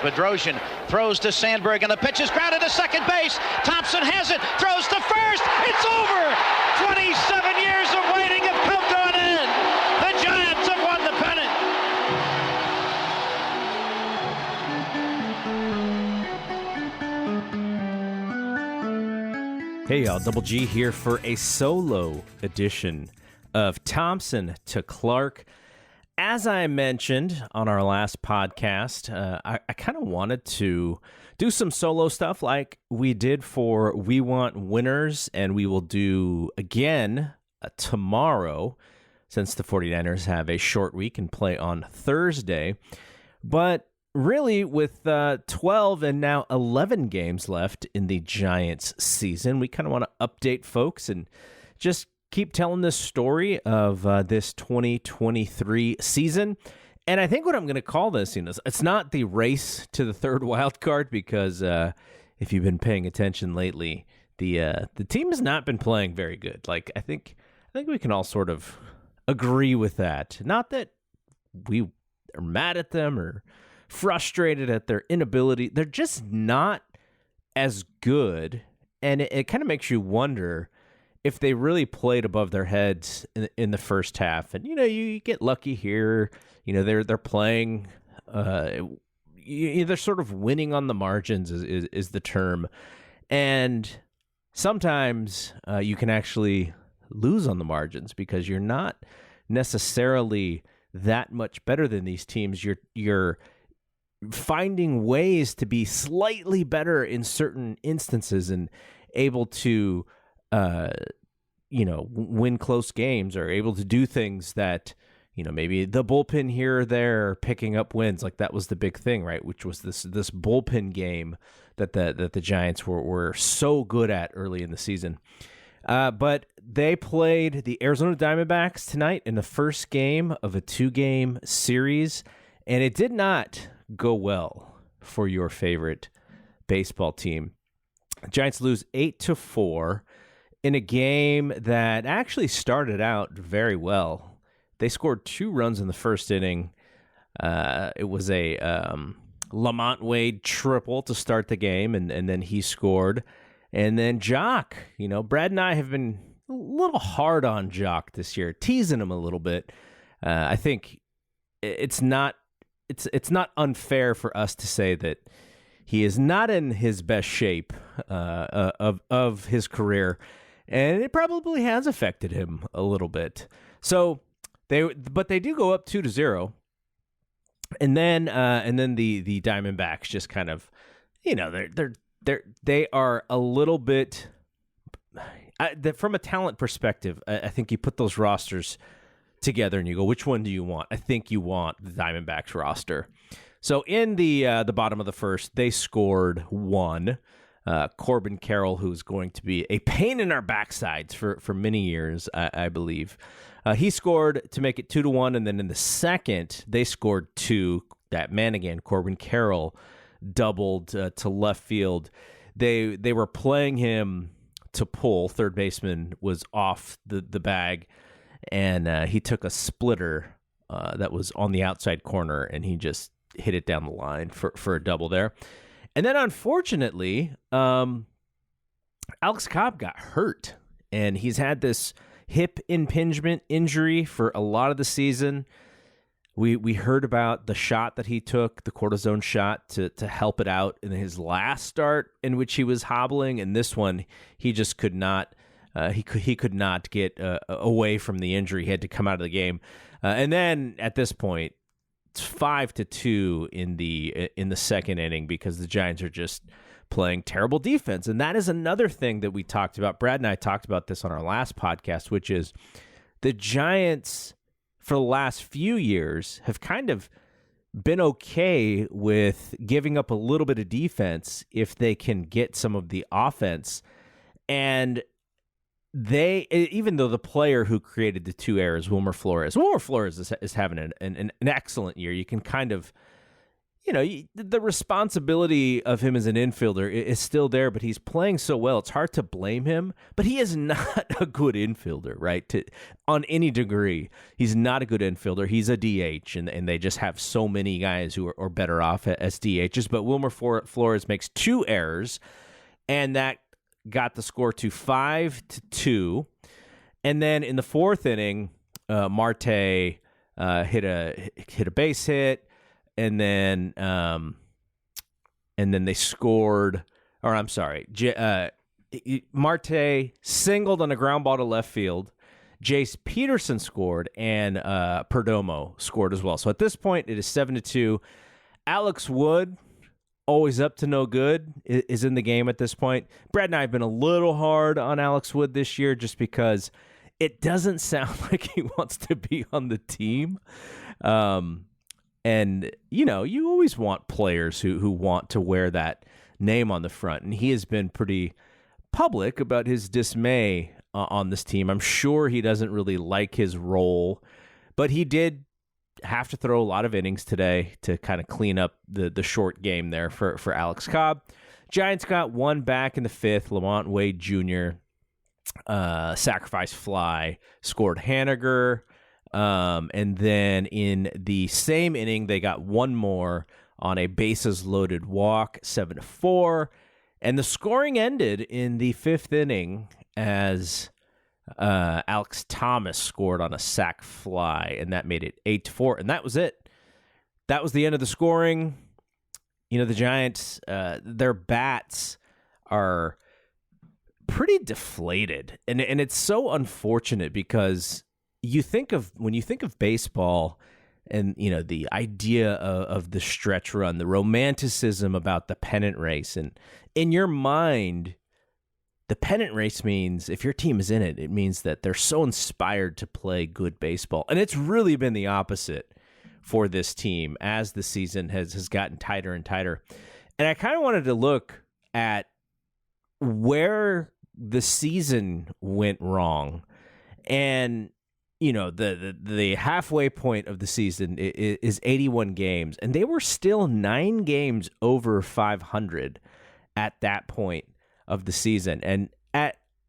Bedrosian throws to Sandberg, and the pitch is grounded to second base. Thompson has it, throws to first. It's over. 27 years of waiting have come to an end. The Giants have won the pennant. Hey y'all, Double G here for a solo edition of Thompson to Clark. As I mentioned on our last podcast, I kind of wanted to do some solo stuff like we did for We Want Winners, and we will do again tomorrow since the 49ers have a short week and play on Thursday. But really, with 12 and now 11 games left in the Giants season, we kind of want to update folks and just keep telling this story of this 2023 season. And I think what I'm going to call this, it's not the race to the third wild card, because if you've been paying attention lately, the team has not been playing very good. Like I think we can all sort of agree with that. Not that we are mad at them or frustrated at their inability. They're just not as good, and it kind of makes you wonder if they really played above their heads in the first half. And you get lucky here. They're playing. They're sort of winning on the margins is the term, and sometimes you can actually lose on the margins because you're not necessarily that much better than these teams. You're finding ways to be slightly better in certain instances and able to win close games, or able to do things that, maybe the bullpen here or there picking up wins. Like that was the big thing, right? Which was this bullpen game that the Giants were so good at early in the season. But they played the Arizona Diamondbacks tonight in the first game of a 2-game series, and it did not go well for your favorite baseball team. Giants lose 8-4 in a game that actually started out very well. They scored 2 runs in the first inning. It was a Lamont Wade triple to start the game, and then he scored. And then Jock, Brad and I have been a little hard on Jock this year, teasing him a little bit. I think it's not unfair for us to say that he is not in his best shape of his career, and it probably has affected him a little bit. So they do go up 2-0, and then the Diamondbacks just kind of, they are a little bit from a talent perspective. I think you put those rosters together and you go, which one do you want? I think you want the Diamondbacks roster. So in the bottom of the first, they scored 1. Corbin Carroll, who's going to be a pain in our backsides for many years, I believe. He scored to make it 2-1, and then in the second, they scored 2. That man again, Corbin Carroll, doubled to left field. They were playing him to pull. Third baseman was off the bag, and he took a splitter that was on the outside corner, and he just hit it down the line for a double there. And then, unfortunately, Alex Cobb got hurt, and he's had this hip impingement injury for a lot of the season. We heard about the shot that he took, the cortisone shot, to help it out in his last start, in which he was hobbling, and this one he just could not. He could not get away from the injury. He had to come out of the game, and then at this point, it's 5-2 in the second inning because the Giants are just playing terrible defense. And that is another thing that we talked about. Brad and I talked about this on our last podcast, which is the Giants for the last few years have kind of been okay with giving up a little bit of defense if they can get some of the offense. And they, even though the player who created the 2 errors, Wilmer Flores is having an excellent year. You can kind of, the responsibility of him as an infielder is still there, but he's playing so well, it's hard to blame him. But he is not a good infielder, right? On any degree, he's not a good infielder. He's a DH, and they just have so many guys who are better off as DHs. But Wilmer Flores makes 2 errors, and that got the score to 5-2. And then in the 4th inning, Marte hit a base hit. And then they scored, or I'm sorry, Marte singled on a ground ball to left field. Jace Peterson scored, and Perdomo scored as well. So at this point, it is 7-2. Alex Wood, always up to no good, is in the game at this point. Brad and I have been a little hard on Alex Wood this year just because it doesn't sound like he wants to be on the team. And, you always want players who want to wear that name on the front. And he has been pretty public about his dismay on this team. I'm sure he doesn't really like his role, but he did have to throw a lot of innings today to kind of clean up the short game there for Alex Cobb. Giants got 1 back in the 5th. Lamont Wade Jr. Sacrifice fly, scored Haniger. And then in the same inning, they got 1 more on a bases loaded walk, 7-4. And the scoring ended in the 5th inning as Alex Thomas scored on a sac fly, and that made it 8-4. And that was it. That was the end of the scoring. The Giants, their bats are pretty deflated. And it's so unfortunate because when you think of baseball and, the idea of the stretch run, the romanticism about the pennant race, and in your mind, the pennant race means if your team is in it, it means that they're so inspired to play good baseball. And it's really been the opposite for this team as the season has gotten tighter and tighter. And I kind of wanted to look at where the season went wrong. And the halfway point of the season is 81 games, and they were still 9 games over 500 at that point of the season. And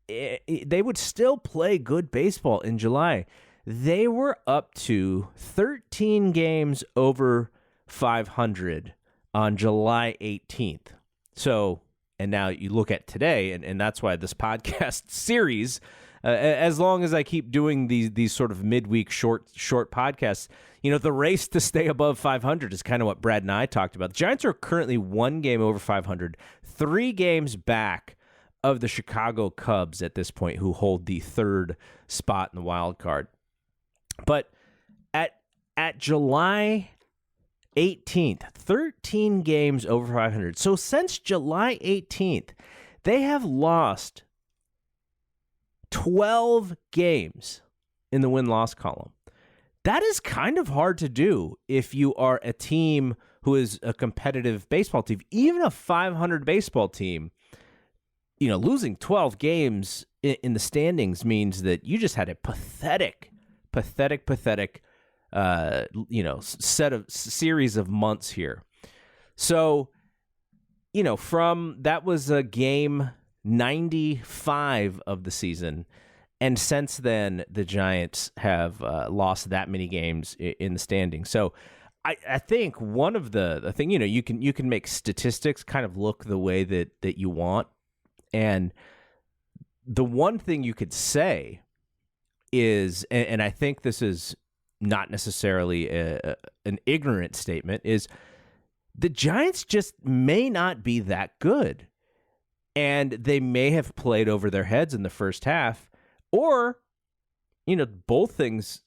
they would still play good baseball in July. They were up to 13 games over 500 on July 18th. So, and now you look at today, and that's why this podcast series, as long as I keep doing these sort of midweek short podcasts, the race to stay above 500 is kind of what Brad and I talked about. The Giants are currently 1 game over 500, 3 games back of the Chicago Cubs at this point, who hold the 3rd spot in the wild card. But at July 18th, 13 games over 500. So since July 18th, they have lost 12 games in the win-loss column. That is kind of hard to do if you are a team who is a competitive baseball team. Even a 500 baseball team, losing 12 games in the standings means that you just had a pathetic series of months here. So, from that was a game 95 of the season, and since then the Giants have lost that many games in the standings. So I think one of the thing, you can make statistics kind of look the way that you want, and the one thing you could say is, and I think this is not necessarily an ignorant statement, is the Giants just may not be that good. And they may have played over their heads in the first half, or, both things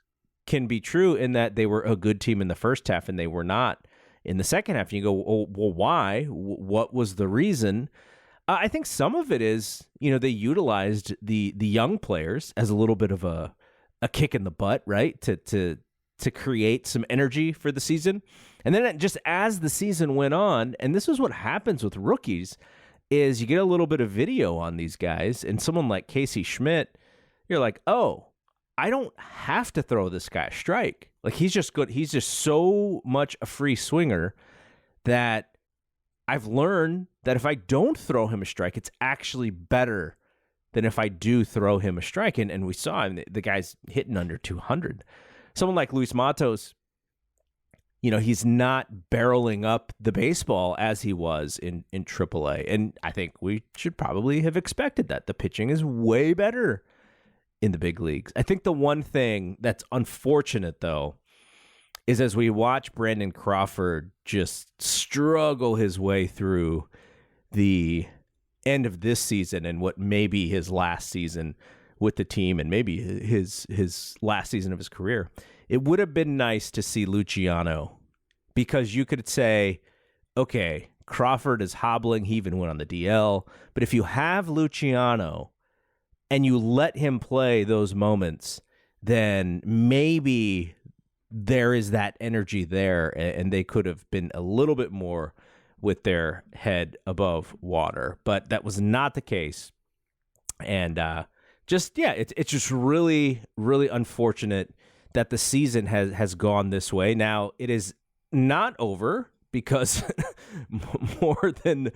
can be true in that they were a good team in the first half and they were not in the second half. And you go, oh, well, why? What was the reason? I think some of it is, they utilized the young players as a little bit of a kick in the butt, right? To create some energy for the season. And then just as the season went on, and this is what happens with rookies, is you get a little bit of video on these guys, and someone like Casey Schmidt, you're like, oh, I don't have to throw this guy a strike. Like, he's just good. He's just so much a free swinger that I've learned that if I don't throw him a strike, it's actually better than if I do throw him a strike. And we saw him, the guy's hitting under 200. Someone like Luis Matos, he's not barreling up the baseball as he was in AAA. And I think we should probably have expected that. The pitching is way better in the big leagues. I think the one thing that's unfortunate, though, is as we watch Brandon Crawford just struggle his way through the end of this season and what may be his last season with the team and maybe his last season of his career, it would have been nice to see Luciano, because you could say, okay, Crawford is hobbling. He even went on the DL. But if you have Luciano and you let him play those moments, then maybe there is that energy there, and they could have been a little bit more with their head above water. But that was not the case. And it's just really, really unfortunate that the season has gone this way. Now, it is not over, because more than,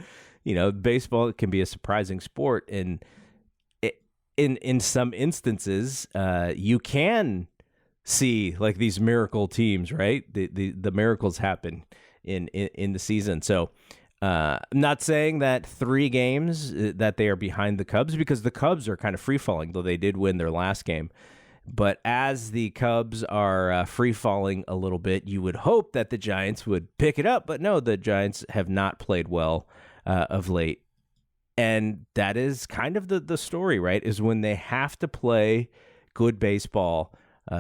baseball can be a surprising sport. And in some instances, you can see like these miracle teams, right? The miracles happen in the season. So I'm not saying that 3 games that they are behind the Cubs, because the Cubs are kind of free falling, though they did win their last game. But as the Cubs are free falling a little bit, you would hope that the Giants would pick it up. But no, the Giants have not played well of late. And that is kind of the story, right? Is when they have to play good baseball,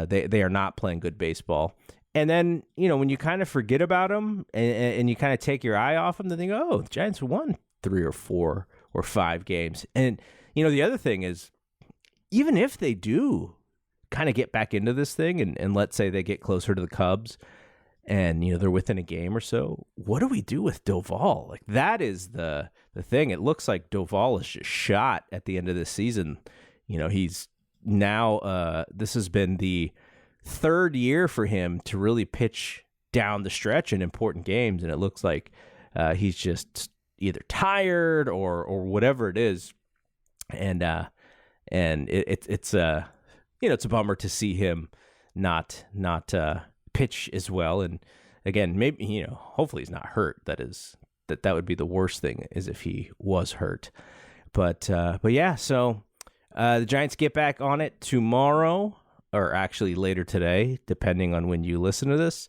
they are not playing good baseball. And then, when you kind of forget about them and you kind of take your eye off them, then they go, oh, the Giants won 3 or 4 or 5 games. And, the other thing is, even if they do kind of get back into this thing and let's say they get closer to the Cubs and, they're within a game or so, what do we do with Doval? Like, that is the thing. It looks like Doval is just shot at the end of this season. He's now, this has been the 3rd year for him to really pitch down the stretch in important games. And it looks like he's just either tired or whatever it is. And it's a bummer to see him not pitch as well. And again, maybe, hopefully he's not hurt. That would be the worst thing, is if he was hurt. But yeah, so the Giants get back on it tomorrow, or actually later today, depending on when you listen to this.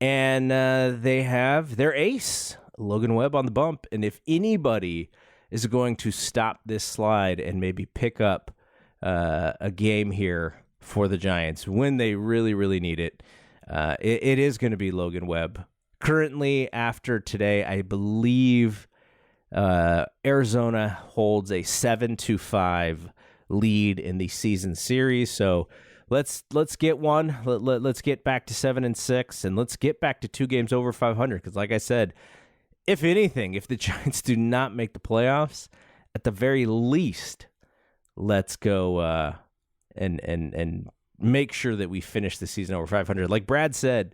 And they have their ace, Logan Webb, on the bump. And if anybody is going to stop this slide and maybe pick up a game here for the Giants when they really, really need it, it is going to be Logan Webb. Currently, after today, I believe Arizona holds a 7-5 lead in the season series. So let's get one. Let's get back to 7-6, and let's get back to 2 games over 500. Because, like I said, if anything, if the Giants do not make the playoffs, at the very least, let's go and make sure that we finish the season over 500. Like Brad said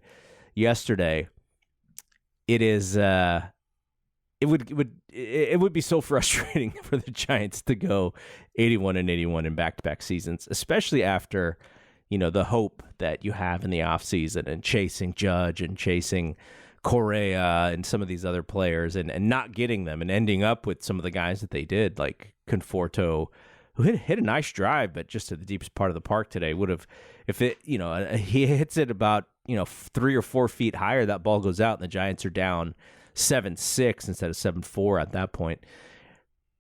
yesterday, it is it would be so frustrating for the Giants to go 81-81 in back-to-back seasons, especially after the hope that you have in the offseason and chasing Judge and chasing Correa and some of these other players and not getting them and ending up with some of the guys that they did, like Conforto, who hit a nice drive, but just to the deepest part of the park today. Would have, if it, he hits it about 3 or 4 feet higher, that ball goes out and the Giants are down 7-6 instead of 7-4 at that point.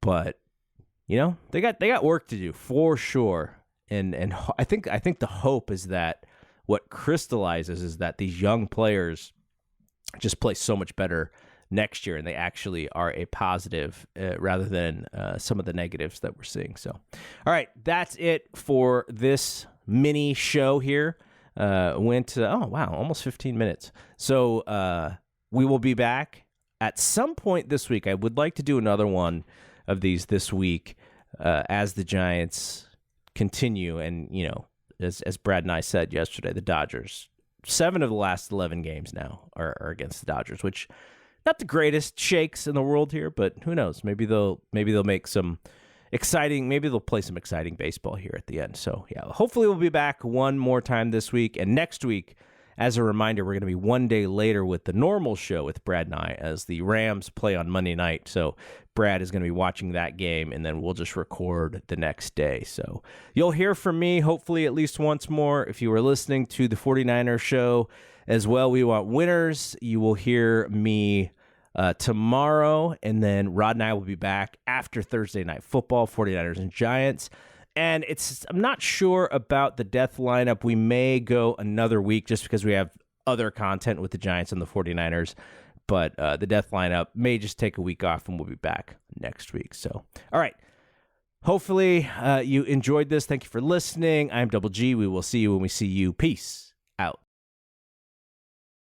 But they got work to do for sure. And I think the hope is that what crystallizes is that these young players just play so much better next year, and they actually are a positive rather than some of the negatives that we're seeing. So, all right, that's it for this mini show here. Almost 15 minutes. So we will be back at some point this week. I would like to do another one of these this week as the Giants continue. And, as Brad and I said yesterday, the Dodgers, 7 of the last 11 games now are against the Dodgers, which not the greatest shakes in the world here, but who knows? Maybe they'll make some exciting. Maybe they'll play some exciting baseball here at the end. So yeah, hopefully we'll be back one more time this week, and next week. As a reminder, we're going to be one day later with the normal show with Brad and I as the Rams play on Monday night. So Brad is going to be watching that game, and then we'll just record the next day. So you'll hear from me hopefully at least once more. If you were listening to the 49ers show as well, we want winners. You will hear me tomorrow, and then Rod and I will be back after Thursday Night Football, 49ers and Giants. And I'm not sure about the death lineup. We may go another week just because we have other content with the Giants and the 49ers. But the death lineup may just take a week off, and we'll be back next week. So, all right. Hopefully you enjoyed this. Thank you for listening. I'm Double G. We will see you when we see you. Peace.